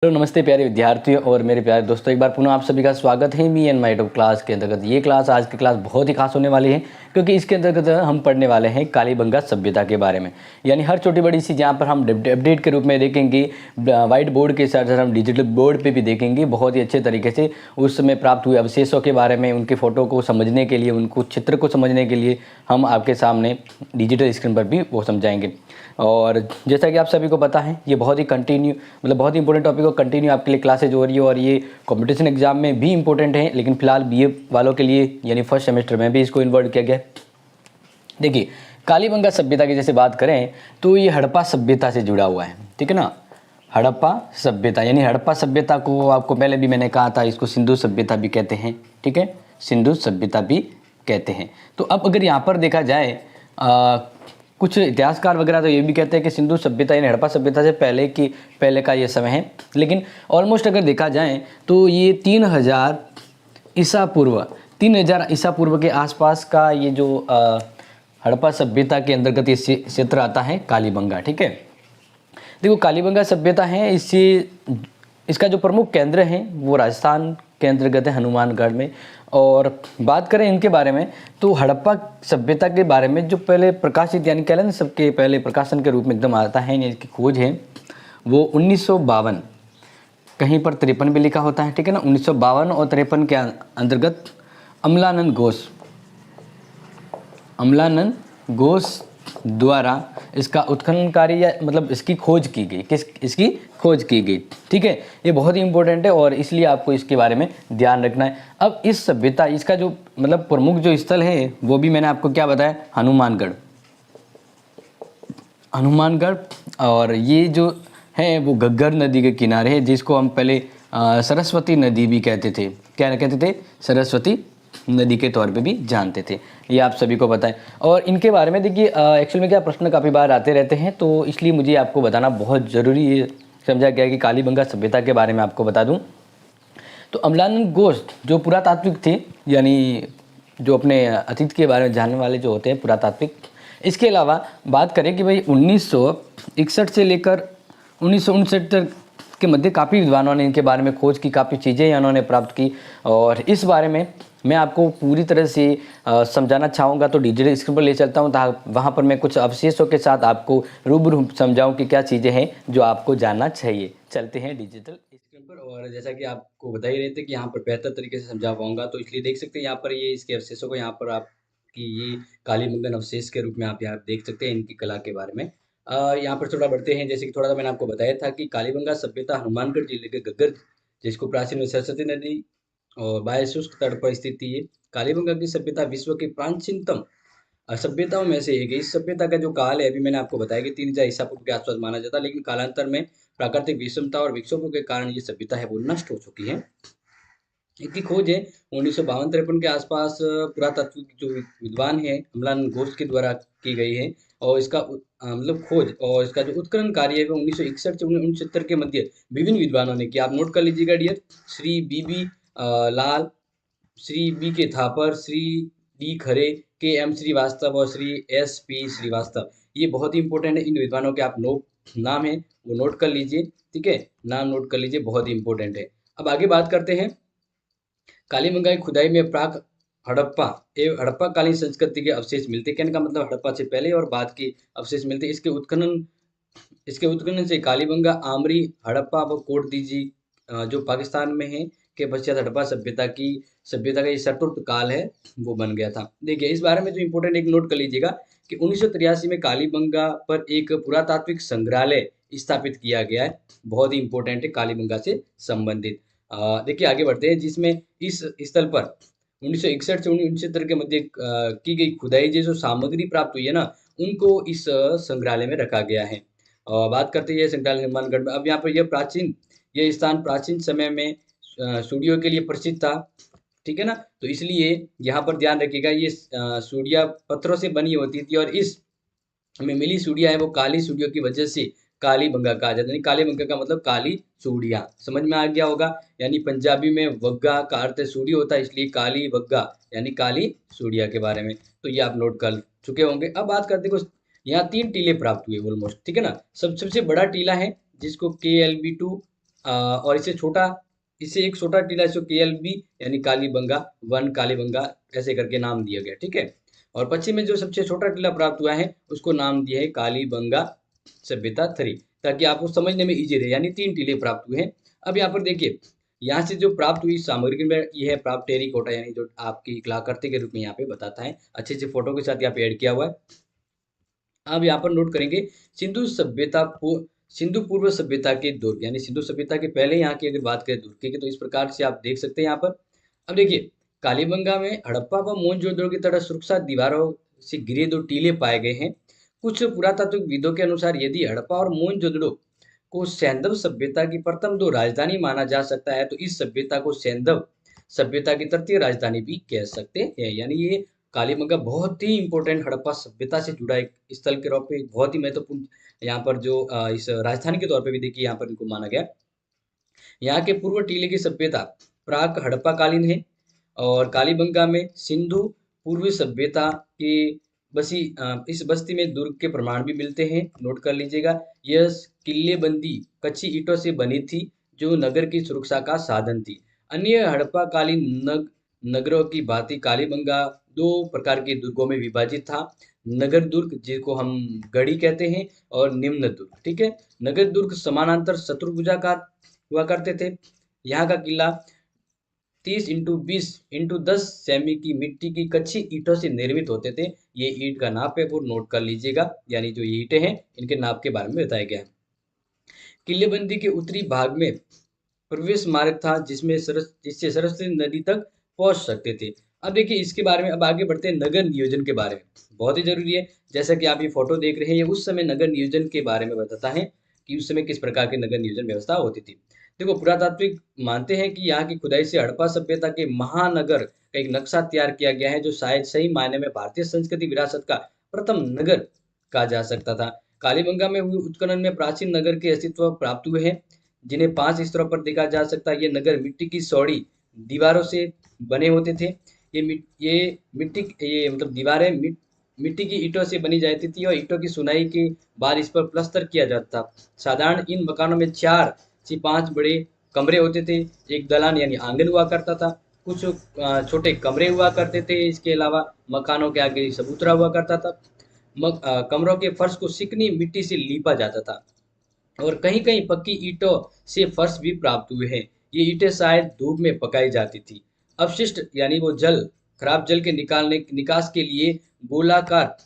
Hello नमस्ते प्यारे विद्यार्थियों और मेरे प्यारे दोस्तों, एक बार पुनः आप सभी का स्वागत है me and my top class के अंतर्गत। ये क्लास आज की क्लास बहुत ही खास होने वाली है क्योंकि इसके अंतर्गत हम पढ़ने वाले हैं कालीबंगा सभ्यता के बारे में। यानी हर छोटी बड़ी चीज़ यहाँ पर हम अपडेट के रूप में देखेंगे, वाइट बोर्ड के साथ साथ हम डिजिटल बोर्ड पे भी देखेंगे बहुत ही अच्छे तरीके से। उस समय प्राप्त हुए अवशेषों के बारे में, उनके फ़ोटो को समझने के लिए, उनको चित्र को समझने के लिए हम आपके सामने डिजिटल स्क्रीन पर भी वो समझाएंगे। और जैसा कि आप सभी को पता है, ये बहुत ही बहुत ही इंपॉर्टेंट टॉपिक को कंटिन्यू आपके लिए क्लासेज हो रही है और ये कंपटीशन एग्जाम में भी इंपॉर्टेंट है, लेकिन फिलहाल बीए वालों के लिए यानी फर्स्ट सेमेस्टर में भी इसको इन्वर्ट किया गया है। देखिए, कालीबंगा सभ्यता की जैसे बात करें तो ये हड़प्पा सभ्यता से जुड़ा हुआ है, ठीक है ना। हड़प्पा सभ्यता यानी हड़प्पा सभ्यता को आपको पहले भी मैंने कहा था, इसको सिंधु सभ्यता भी कहते हैं, ठीक है, सिंधु सभ्यता भी कहते हैं। तो अब अगर यहाँ पर देखा जाए, कुछ इतिहासकार वगैरह तो ये भी कहते हैं कि सिंधु सभ्यता यानी हड़प्पा सभ्यता से पहले का ये समय है, लेकिन ऑलमोस्ट अगर देखा जाए तो ये 3000 ईसा पूर्व के आसपास का ये जो हड़प्पा सभ्यता के अंतर्गत ये क्षेत्र आता है कालीबंगा, ठीक है। देखो, कालीबंगा सभ्यता है, इसका जो प्रमुख केंद्र है वो राजस्थान के अंतर्गत है, हनुमानगढ़ में। और बात करें इनके बारे में तो हड़प्पा सभ्यता के बारे में जो पहले प्रकाशित यानी कह लें सबके पहले प्रकाशन के रूप में एकदम आता है, इसकी खोज है वो 1952, कहीं पर 53 भी लिखा होता है, ठीक है ना। 1952 और 53 के अंतर्गत अमलानंद घोष द्वारा इसका उत्खनन कार्य या मतलब इसकी खोज की गई, ठीक है। ये बहुत ही इंपॉर्टेंट है और इसलिए आपको इसके बारे में ध्यान रखना है। अब इस सभ्यता, इसका जो मतलब प्रमुख जो स्थल है वो भी मैंने आपको क्या बताया, हनुमानगढ़। और ये जो है वो घग्गर नदी के किनारे है, जिसको हम पहले सरस्वती नदी भी कहते थे। क्या कहते थे? सरस्वती नदी के तौर पे भी जानते थे, ये आप सभी को पता है। और इनके बारे में देखिए, एक्चुअल में क्या प्रश्न काफ़ी बार आते रहते हैं, तो इसलिए मुझे आपको बताना बहुत ज़रूरी है, समझा गया कि कालीबंगा सभ्यता के बारे में आपको बता दूं। तो अमलानंद घोष जो पुरातात्विक थे, यानी जो अपने अतीत के बारे में जानने वाले जो होते हैं पुरातात्विक। इसके अलावा बात करें कि भाई 1961 से लेकर 1959 तक के मध्य काफ़ी विद्वानों ने इनके बारे में खोज की, काफ़ी चीज़ें उन्होंने प्राप्त की। और इस बारे में मैं आपको पूरी तरह से समझाना चाहूँगा, तो डिजिटल स्क्रीन पर ले चलता हूँ, वहाँ पर मैं कुछ अवशेषों के साथ आपको रूबरू समझाऊँ कि क्या चीज़ें हैं जो आपको जानना चाहिए। चलते हैं डिजिटल स्क्रीन पर। और जैसा कि आपको बता ही रहे थे कि यहाँ पर बेहतर तरीके से समझा पाऊँगा, तो इसलिए देख सकते हैं यहाँ पर ये इसके अवशेषों को यहाँ पर आपकी ये कालीबंगन अवशेष के रूप में आप यहाँ देख सकते हैं इनकी कला के बारे में। यहाँ पर थोड़ा बढ़ते हैं। जैसे कि थोड़ा सा मैंने आपको बताया था कि कालीबंगा सभ्यता हनुमानगढ़ जिले के घग्गर, जिसको प्राचीन में सरस्वती नदी और बाह्य शुष्क तट पर स्थित थी। ये कालीबंगा की सभ्यता विश्व की प्राचीनतम सभ्यताओं में से एक है। इस सभ्यता का जो काल है, अभी मैंने आपको बताया कि 3000 ईसा पूर्व के आसपास माना जाता है, लेकिन कालांतर में प्राकृतिक विषमता और विक्षोभों के कारण ये सभ्यता है वो नष्ट हो चुकी है। इसकी खोज है 1952-53 के आसपास पुरातत्व जो विद्वान है अमलान घोष के द्वारा की गई है। और इसका मतलब खोज और इसका जो उत्खनन कार्य है वो 1961 से 1969 के मध्य विभिन्न विद्वानों ने किया। आप नोट कर लीजिएगा डियर। श्री बी लाल, श्री बी के थापर, श्री डी खरे, के एम श्रीवास्तव और श्री एस पी श्रीवास्तव, ये बहुत ही इंपॉर्टेंट है। इन विद्वानों के आप नाम है वो नोट कर लीजिए, ठीक है, नाम नोट कर लीजिए, बहुत ही इंपॉर्टेंट है। अब आगे बात करते हैं। कालीबंगा की खुदाई में प्राक हड़प्पा एवं हड़प्पा कालीन संस्कृति के अवशेष मिलते। कहने का मतलब हड़प्पा से पहले और बाद के अवशेष मिलते। इसके उत्खनन से कालीबंगा, आमरी, हड़प्पा व कोटदीजी जो पाकिस्तान में है के पश्चात हड़प्पा सभ्यता का ये चतुर्थ काल है वो बन गया था। देखिए, इस बारे में जो इम्पोर्टेंट एक नोट कर लीजिएगा कि 1983 में कालीबंगा पर एक पुरातात्विक संग्रहालय स्थापित किया गया है। बहुत ही इंपॉर्टेंट है कालीबंगा से संबंधित। देखिए, आगे बढ़ते हैं, जिसमें इस स्थल पर 1961 से 1969 के मध्य की गई खुदाई जो सामग्री प्राप्त हुई है ना, उनको इस संग्रहालय में रखा गया है। बात करते हैं संग्रहालय हनुमानगढ़ में। अब यहाँ पर यह स्थान प्राचीन समय में सूर्यों के लिए प्रसिद्ध था, ठीक है ना। तो इसलिए यहाँ पर ध्यान रखिएगा, ये सूर्या पत्थरों से बनी होती थी और इस में मिली सूढ़ियाँ है वो काली सूढ़ियों की वजह से कालीबंगा कहा जाता है। यानी कालीबंगा का मतलब काली सूढ़ियाँ, समझ में आ गया होगा। यानी पंजाबी में वग्गा का अर्थ सूढ़ी होता है, इसलिए काली वग्गा यानी काली सूढ़ियाँ के बारे में, तो ये आप नोट कर चुके होंगे। अब बात करते हैं कुछ, यहाँ 3 टीले प्राप्त हुए ऑलमोस्ट, ठीक है ना। सबसे बड़ा टीला है जिसको KLB2 और इससे एक छोटा टीला इसको KLB यानी कालीबंगा वन, कालीबंगा ऐसे करके नाम दिया गया, ठीक है। और पश्चिम में जो सबसे छोटा टीला प्राप्त हुआ है उसको नाम दिया है कालीबंगा सभ्यता 3, ताकि आपको समझने में इजी रहे, यानी 3 टीले प्राप्त हुए हैं। अब यहाँ पर देखिए, यहाँ से जो प्राप्त हुई सामग्री में ये है प्राप्त टेरिकोटा, यानी जो आपकी कलाकृति के रूप में यहाँ पे बताता है, अच्छे से फोटो के साथ यहाँ पे ऐड किया हुआ है। अब यहाँ पर नोट करेंगे सिंधु पूर्व सभ्यता के दुर्ग, यानी सिंधु सभ्यता के पहले यहाँ की अगर बात करें दुर्ग की, तो इस प्रकार से आप देख सकते हैं यहाँ पर। अब देखिए, कालीबंगा में हड़प्पा व मोहनजोदड़ो की तरह सुरक्षा दीवारों से घिरे 2 टीले पाए गए हैं। कुछ पुरातात्विक विदों के अनुसार यदि हड़प्पा और मोहनजोदड़ो को सैंधव सभ्यता की प्रथम 2 राजधानी माना जा सकता है, तो इस सभ्यता को सैंधव सभ्यता की तृतीय राजधानी भी कह सकते हैं। यानी ये कालीबंगा बहुत ही इंपॉर्टेंट हड़प्पा सभ्यता से जुड़ा एक स्थल के रूप में बहुत ही महत्वपूर्ण यहाँ पर जो इस राजधानी के तौर पे भी देखिए यहाँ पर इनको माना गया। यहाँ के पूर्व टीले की सभ्यता प्राक हड़प्पा कालीन है, और कालीबंगा में सिंधु पूर्वी सभ्यता के इस बस्ती में दुर्ग के प्रमाण भी मिलते हैं, नोट कर लीजिएगा। यह किल्लेबंदी कच्ची ईंटों से बनी थी जो नगर की सुरक्षा का साधन थी। अन्य हड़प्पा कालीन नगरों की भांति कालीबंगा 2 प्रकार के दुर्गों में विभाजित था। नगर दुर्ग जिसको हम गढ़ी कहते हैं, और निम्न दुर्ग, ठीक है। नगर दुर्ग समानांतर चतुर्भुजाकार हुआ करते थे। यहाँ का किला 30x20x10 सेमी की मिट्टी की कच्ची ईंटों से निर्मित होते थे। ये ईंट का नाप है वो नोट कर लीजिएगा, यानी जो ये ईंटें हैं इनके नाप के बारे में बताया गया है। किलेबंदी के उत्तरी भाग में प्रवेश मार्ग था जिससे सरस्वती नदी तक पहुंच सकते थे। अब देखिए इसके बारे में, अब आगे बढ़ते हैं नगर नियोजन के बारे में, बहुत ही जरूरी है। जैसा कि आप ये फोटो देख रहे हैं, ये उस समय नगर नियोजन के बारे में बताता है कि उस समय किस प्रकार की नगर नियोजन व्यवस्था होती थी। देखो, पुरातात्विक मानते हैं कि यहाँ की खुदाई से हड़प्पा सभ्यता के महानगर का एक नक्शा तैयार किया गया है, जो शायद सही मायने में भारतीय संस्कृति विरासत का प्रथम नगर कहा जा सकता था। कालीबंगा में हुए उत्खनन में प्राचीन नगर के अस्तित्व प्राप्त हुए हैं, जिन्हें 5 स्तरों पर देखा जा सकता है। ये नगर मिट्टी की सौड़ी दीवारों से बने होते थे। ये मतलब दीवारें मिट्टी की ईंटों से बनी जाती थी, और ईंटों की सुनाई के बाद इस पर प्लस्तर किया जाता था। साधारण इन मकानों में 4 से 5 बड़े कमरे होते थे, एक दलान यानी आंगन हुआ करता था, कुछ छोटे कमरे हुआ करते थे। इसके अलावा मकानों के आगे चबूतरा हुआ करता था। कमरों के फर्श को चिकनी मिट्टी से लीपा जाता था, और कहीं कहीं पक्की ईंटों से फर्श भी प्राप्त हुए हैं। ये ईंटें शायद धूप में पकाई जाती थी। अपशिष्ट यानी वो खराब जल के निकास के लिए गोलाकार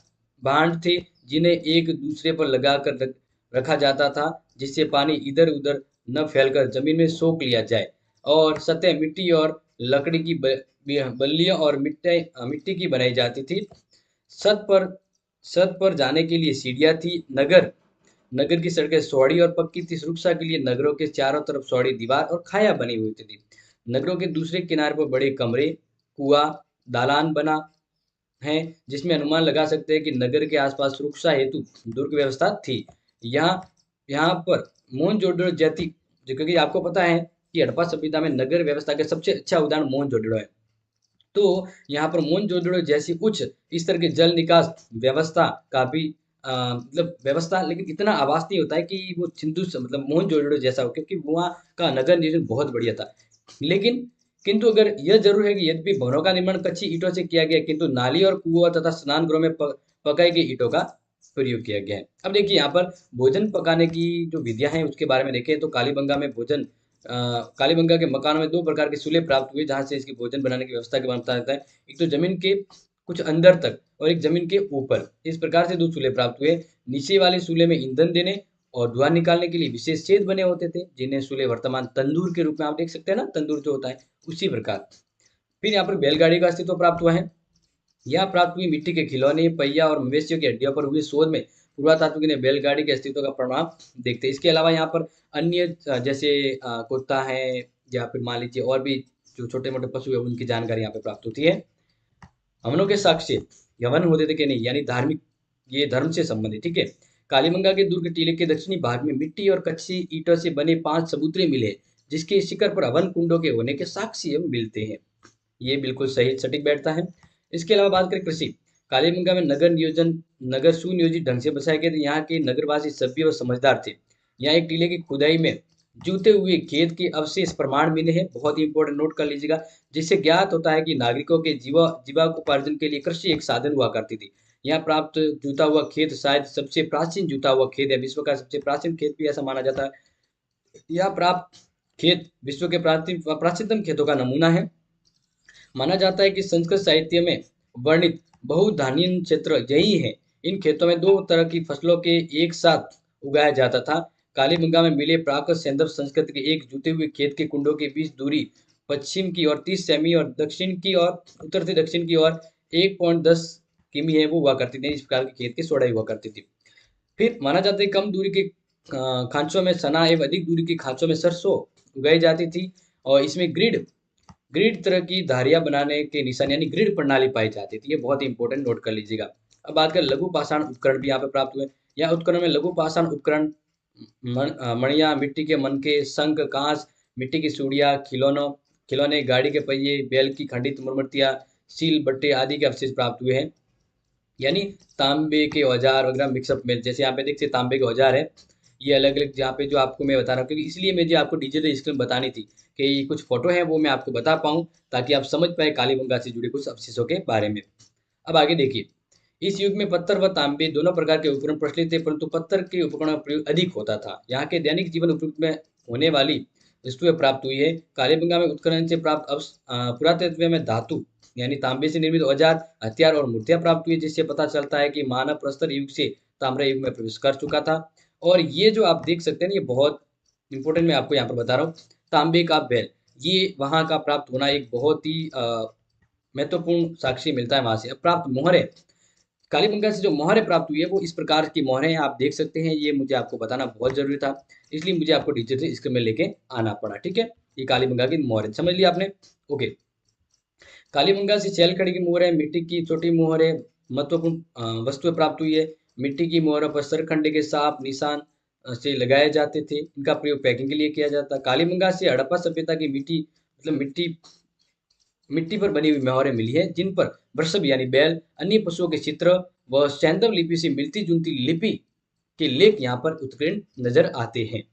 बांध थे, जिन्हें एक दूसरे पर लगाकर रखा जाता था, जिससे पानी इधर उधर न फैलकर जमीन में सोख लिया जाए। और सतह मिट्टी और लकड़ी की बल्लियों और मिट्टी की बनाई जाती थी। छत पर छत पर जाने के लिए सीढ़ियां थी। नगर की सड़कें चौड़ी और पक्की थी। सुरक्षा के लिए नगरों के चारों तरफ चौड़ी दीवार और खाया बनी हुई थी। नगरों के दूसरे किनारे पर बड़े कमरे, कुआं, दालान बना है, जिसमें अनुमान लगा सकते हैं कि नगर के आसपास सुरक्षा हेतु दुर्ग व्यवस्था थी। यहाँ यहाँ पर मोहनजोदड़ो जैसी, क्योंकि आपको पता है कि हड़प्पा सभ्यता में नगर व्यवस्था का सबसे अच्छा उदाहरण मोहनजोदड़ो है, तो यहाँ पर मोहनजोदड़ो जैसी उच्च स्तर के जल निकास व्यवस्था का भी मतलब व्यवस्था, लेकिन इतना आवास नहीं होता है कि वो मतलब मोहनजोदड़ो जैसा हो, क्योंकि वहाँ का नगर नियोजन बहुत बढ़िया था। लेकिन किंतु अगर यह जरूर है कि यद्यपि भवनों का निर्माण कच्ची ईंटों से किया गया, किंतु नाली और कुआं तथा स्नान गृह में पकाई गई ईंटों का प्रयोग किया गया है। अब देखिए यहाँ पर भोजन पकाने की जो विधियां हैं उसके बारे में देखें, तो कालीबंगा के मकानों में 2 प्रकार के चूल्हे प्राप्त हुए, जहां से इसकी भोजन बनाने की व्यवस्था के बारे में बताया जाता है। एक तो जमीन के कुछ अंदर तक, और एक जमीन के ऊपर, इस प्रकार से 2 चूल्हे प्राप्त हुए। नीचे वाले चूल्हे में ईंधन देने और धुआं निकालने के लिए विशेष छेद बने होते थे, जिन्हें चूल्हे वर्तमान तंदूर के रूप में आप देख सकते हैं ना, तंदूर जो होता है उसी प्रकार। फिर यहाँ पर बैलगाड़ी का अस्तित्व प्राप्त हुआ है। यह प्राप्त हुई मिट्टी के खिलौने, पहिया और मवेशियों की हड्डियों पर हुए शोध में पुरातात्विक ने बैलगाड़ी के अस्तित्व का प्रमाण देखते हैं। इसके अलावा यहाँ पर अन्य जैसे कुत्ता है, या फिर मान लीजिए और भी जो छोटे मोटे पशु है, उनकी जानकारी यहाँ पे प्राप्त होती है। हमनों के साक्ष्य यवन होते थे कि नहीं, यानी धार्मिक, ये धर्म से संबंधित, ठीक है। कालीबंगा के दुर्ग टीले के दक्षिणी भाग में मिट्टी और कच्ची ईंटों से बने 5 चबूतरे मिले, जिसके शिखर पर हवन कुंडों के होने के साक्ष्य मिलते हैं। ये बिल्कुल सही सटीक बैठता है। इसके अलावा बात करें कृषि, कालीबंगा में नगर सुनियोजित ढंग से बसाए गए थे। यहाँ के नगरवासी सभ्य और समझदार थे। यहाँ एक टीले की खुदाई में जूते हुए खेत के अवशेष प्रमाण मिले हैं, बहुत ही इंपॉर्टेंट, नोट कर लीजिएगा। जिससे ज्ञात होता है कि नागरिकों के जीविकोपार्जन के लिए कृषि एक साधन हुआ करती थी। यहाँ प्राप्त जूता हुआ खेत शायद सबसे प्राचीन जूता हुआ खेत है, विश्व का सबसे प्राचीन खेत भी ऐसा माना जाता है। यह प्राप्त खेत विश्व के प्राचीनतम खेतों का नमूना है। माना जाता है कि संस्कृत साहित्य में वर्णित बहुधान्यीन क्षेत्र यही है। इन खेतों में दो तरह की फसलों के एक साथ उगाया जाता था। कालीबंगा में मिले प्राकृत सैंधव संस्कृत के एक जुते हुए खेत के कुंडों के बीच दूरी पश्चिम की ओर 30 सेमी और दक्षिण की ओर उत्तर से दक्षिण की ओर 1.10 किमी है, वो हुआ करती थी। इस प्रकार के खेत की चौड़ाई हुआ करती थी। फिर माना जाता है कम दूरी के खांचों में सना एवं अधिक दूरी के खांचों में सरसों उगाई जाती थी। और इसमें ग्रिड ग्रिड तरह की धारियां बनाने के निशान यानी ग्रिड प्रणाली पाई जाती थी। ये बहुत ही इंपॉर्टेंट, नोट कर लीजिएगा। अब बात करें लघु पाषाण उपकरण भी यहाँ पे प्राप्त हुए। यह उपकरण में लघु पाषाण उपकरण मणिया, मिट्टी के मनके, शंख, कांस, मिट्टी की चूड़ियाँ, खिलौने, गाड़ी के पहिए, बैल की खंडित मूर्तियाँ, सील बट्टे आदि के अवशेष प्राप्त हुए हैं। यानी तांबे के औजार वगैरह मिक्सअप में, जैसे यहाँ पे देखते तांबे के औजार है, ये अलग अलग जहाँ पे जो आपको मैं बता रहा हूँ, क्योंकि इसलिए मुझे आपको डिजिटल स्क्रीन बतानी थी कि ये कुछ फोटो है वो मैं आपको बता पाऊँ, ताकि आप समझ पाए कालीबंगा से जुड़े कुछ अवशेषों के बारे में। अब आगे देखिए, इस युग में पत्थर व तांबे दोनों प्रकार के उपकरण प्रचलित थे, परंतु पत्थर के उपकरणों का प्रयोग अधिक होता था। यहाँ के दैनिक जीवन उपयोग में होने वाली वस्तुएं प्राप्त हुई है। कालीबंगा में उत्खनन से प्राप्त पुरातत्व में धातु यानी तांबे से निर्मित औजार, हथियार और मूर्तियां प्राप्त हुई, जिससे पता चलता है कि मानव प्रस्तर युग से ताम्र युग में प्रवेश कर चुका था। और ये जो आप देख सकते हैं ना, ये बहुत इंपॉर्टेंट मैं आपको यहाँ पर बता रहा हूँ। तांबे का बैल, ये वहाँ का प्राप्त होना एक बहुत ही महत्वपूर्ण साक्ष्य मिलता है वहां से। अब प्राप्त मोहरें, कालीबंगा से जो मोहरें प्राप्त हुई है वो इस प्रकार की मोहरें हैं, आप देख सकते हैं। ये मुझे आपको बताना बहुत जरूरी था, इसलिए मुझे आपको डिजिटल स्क्रीन में लेके आना पड़ा। ठीक है, ये कालीबंगा की मोहरें समझ लिया आपने। ओके, कालीबंगा से चैलखड़ी की मोहरें, मिट्टी की छोटी मोहरें, महत्वपूर्ण वस्तुएं प्राप्त हुई है। मिट्टी की मोहरों पर सरखंडे के सांप निशान से लगाए जाते थे। इनका प्रयोग पैकिंग के लिए किया जाता। कालीबंगा से हड़प्पा सभ्यता की मिट्टी मतलब मिट्टी मिट्टी पर बनी हुई मोहरें मिली है, जिन पर वृषभ यानी बैल, अन्य पशुओं के चित्र व सैंधव लिपि से मिलती जुलती लिपि के लेख यहाँ पर उत्कीर्ण नजर आते हैं,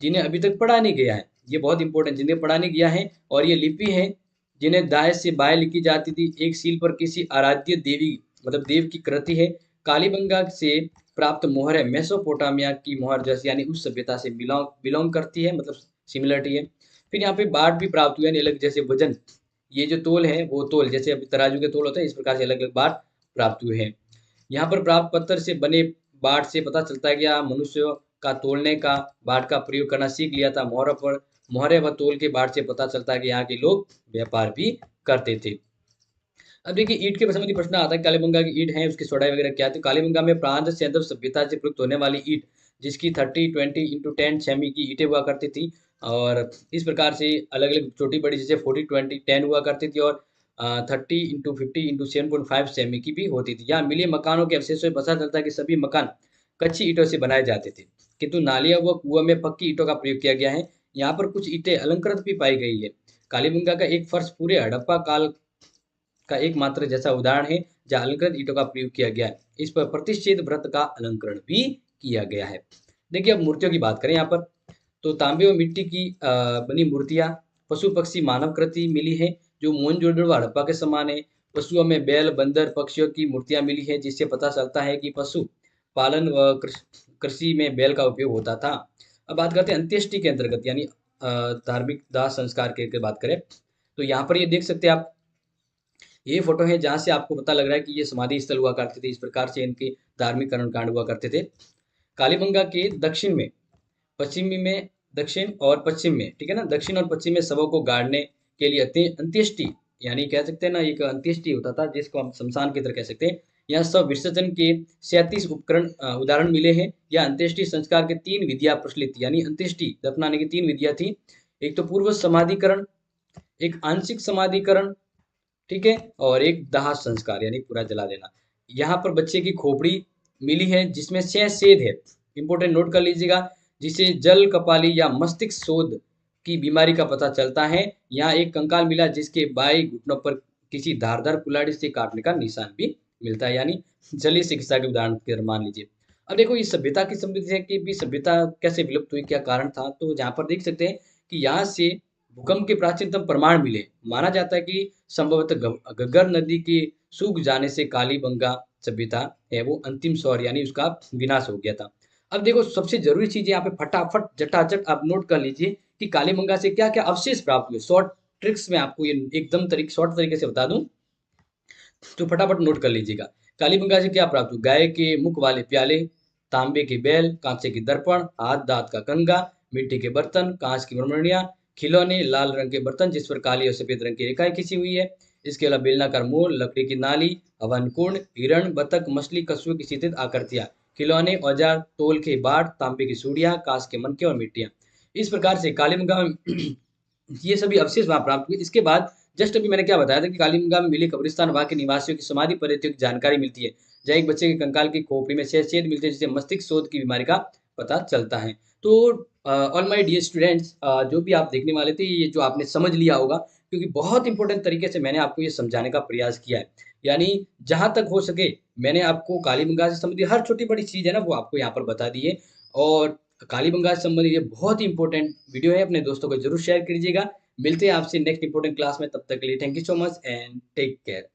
जिन्हें अभी तक पढ़ा नहीं गया है। ये बहुत इंपॉर्टेंट, जिन्हें पढ़ा नहीं गया है। और ये लिपि है जिन्हें दाएं से बाएं लिखी जाती थी। एक सील पर किसी आराध्य देवी मतलब देव की कृति है। कालीबंगा से प्राप्त मोहरें मेसोपोटामिया की मोहर जैसी यानी उस सभ्यता से बिलोंग करती है, मतलब सिमिलरिटी है। फिर यहाँ पे बाट भी प्राप्त हुए, यानी अलग, जैसे वजन, ये जो तोल है वो तोल जैसे अभी तराजू के तोल होते हैं, इस प्रकार से अलग अलग बाट प्राप्त हुए हैं। यहाँ पर प्राप्त पत्थर से बने बाट से पता चलता है कि मनुष्यों का तोलने का बाट का प्रयोग करना सीख लिया था। मोहरे व तोल के बाट से पता चलता है कि यहाँ के लोग व्यापार भी करते थे। अब देखिए ईंट के संबंधी प्रश्न आता है, कालीबंगा की ईंट है उसकी चौड़ाई वगैरह क्या थी। कालीबंगा में प्रांत सैंधव सभ्यता से प्रयुक्त होने वाली ईंट, जिसकी 30-20 x 10 सेमी की ईंटें हुआ करती थी। और इस प्रकार से अलग अलग छोटी बड़ी जैसे 40-20-10 हुआ करती थी, और 30 x 50 x 7.5 सेमी की भी होती थी। यहाँ मिले मकानों के अवशेषों से पता चलता है कि सभी मकान कच्ची ईंटों से बनाए जाते थे, किंतु नालियां व कुआं में पक्की ईंटों का प्रयोग किया गया है। यहाँ पर कुछ ईंटें अलंकृत भी पाई गई है। कालीबंगा का एक फर्श पूरे हड़प्पा काल का एकमात्र जैसा उदाहरण है जहाँ अलंकृत ईंटों का प्रयोग किया गया है। इस पर प्रतिष्ठित व्रत का अलंकरण भी किया गया है। देखिए अब मूर्तियों की बात करें यहाँ पर, तो तांबे और मिट्टी की बनी मूर्तियां, पशु पक्षी मानव कृति मिली है जो मोहनजोदड़ो व हड़प्पा के समान है। पशुओं में बैल, बंदर, पक्षियों की मूर्तियां मिली है, जिससे पता चलता है कि पशु पालन व कृषि में बैल का उपयोग होता था। अब बात करते हैं अंत्येष्टि के अंतर्गत, यानी धार्मिक दाह संस्कार के बात करें, तो यहाँ पर ये देख सकते हैं आप, ये फोटो है जहाँ से आपको पता लग रहा है कि ये समाधि स्थल हुआ करते थे। इस प्रकार से इनके धार्मिक कर्मकांड हुआ करते थे। कालीबंगा के दक्षिण में, पश्चिमी में, दक्षिण और पश्चिम में, ठीक है ना, दक्षिण और पश्चिम में शवों को गाड़ने के लिए अंत्येष्टि यानी कह सकते हैं ना, एक अंत्येष्टि होता था जिसको हम शमशान की तरह कह सकते हैं। यहाँ शव विसर्जन के 37 उपकरण उदाहरण मिले हैं। यह अंत्येष्टि संस्कार के 3 विधियां प्रचलित थी, यानी अंत्येष्टि दफनाने की 3 विधियां थी। एक तो पूर्व समाधिकरण, एक आंशिक समाधिकरण, ठीक है, और एक दाह संस्कार यानी पूरा जला देना। यहाँ पर बच्चे की खोपड़ी मिली है जिसमें 6 छेद है, इंपोर्टेंट, नोट कर लीजिएगा, जिसे जल कपाली या मस्तिष्क शोध की बीमारी का पता चलता है। यहाँ एक कंकाल मिला जिसके बाएं घुटनों पर किसी धारदार कुल्हाड़ी से काटने का निशान भी मिलता है, यानी जलीय चिकित्सा के उदाहरण के मान लीजिए। अब देखो ये सभ्यता की समृद्धि है कि भी सभ्यता कैसे विलुप्त हुई, क्या कारण था? तो जहाँ पर देख सकते हैं कि यहाँ से भूकंप के प्राचीनतम प्रमाण मिले। माना जाता है कि संभवतः घग्गर नदी के सूख जाने से कालीबंगा सभ्यता है वो अंतिम सौर यानी उसका विनाश हो गया था। अब देखो सबसे जरूरी चीज यहाँ पे फटाफट जटाजट आप नोट कर लीजिए कि कालीबंगा से क्या क्या अवशेष प्राप्त हुए। शॉर्ट ट्रिक्स में आपको ये एकदम शॉर्ट तरीके से बता दूं तो फटाफट नोट कर लीजिएगा। कालीबंगा से क्या प्राप्त हुआ? गाय के मुख वाले प्याले, तांबे के बैल, कांसे के दर्पण, हाथ दांत का कंगा, मिट्टी के बर्तन, कांच की मरमरियां, खिलौने, लाल रंग के बर्तन जिस पर काली और सफेद रंग की रेखाएं खींची हुई है। इसके अलावा बेलनाकार मोर, लकड़ी की नाली, हवन कुंड, हिरण, बतख, मछली, कछुए की चित्रित आकृतियां, खिलौने, औजार, तोल के बाट, तांबे की सूड़ियां, कांच के मनके और मिट्टियां। इस प्रकार से कालीबंगा में ये सभी अवशेष वहां प्राप्त हुए। इसके बाद जस्ट अभी मैंने क्या बताया था कि कालीबंगा में मिले कब्रिस्तान वहां के निवासियों की समाधि पर्यटक की जानकारी मिलती है। जहाँ एक बच्चे के कंकाल की खोपड़ी में छेद मिलते हैं जिससे मस्तिष्क शोध की बीमारी का पता चलता है। तो ऑल माय डियर स्टूडेंट्स, जो भी आप देखने वाले थे ये जो आपने समझ लिया होगा, क्योंकि बहुत इंपॉर्टेंट तरीके से मैंने आपको ये समझाने का प्रयास किया है। यानी जहां तक हो सके मैंने आपको कालीबंगा से संबंधित हर छोटी बड़ी चीज है ना वो आपको यहाँ पर बता दी है। और कालीबंगा से संबंधित ये बहुत ही इंपॉर्टेंट वीडियो है, अपने दोस्तों को जरूर शेयर कीजिएगा। मिलते हैं आपसे नेक्स्ट इंपॉर्टेंट क्लास में, तब तक के लिए thank you so much and take care.